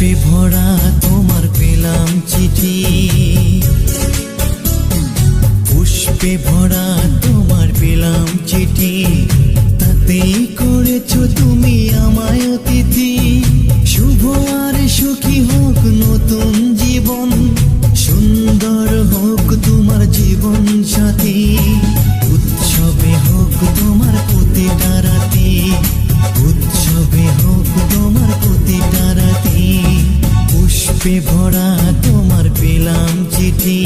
পুষ্পে ভরা তোমার পেলাম চিঠি, পুষ্পে ভরা তোমার পেলাম চিঠি, তাতেই করেছো তুমি আমায় অতিথি। শুভ আর সুখী হোক নতুন জীবন, সুন্দর হোক তোমার জীবন সাথী। উৎসবে হোক তোমার প্রতিটা রাতি, উৎসবে হোক তোমার প্রতিটা রাতি। পুষ্পে ভরা তোমার পেলাম চিঠি।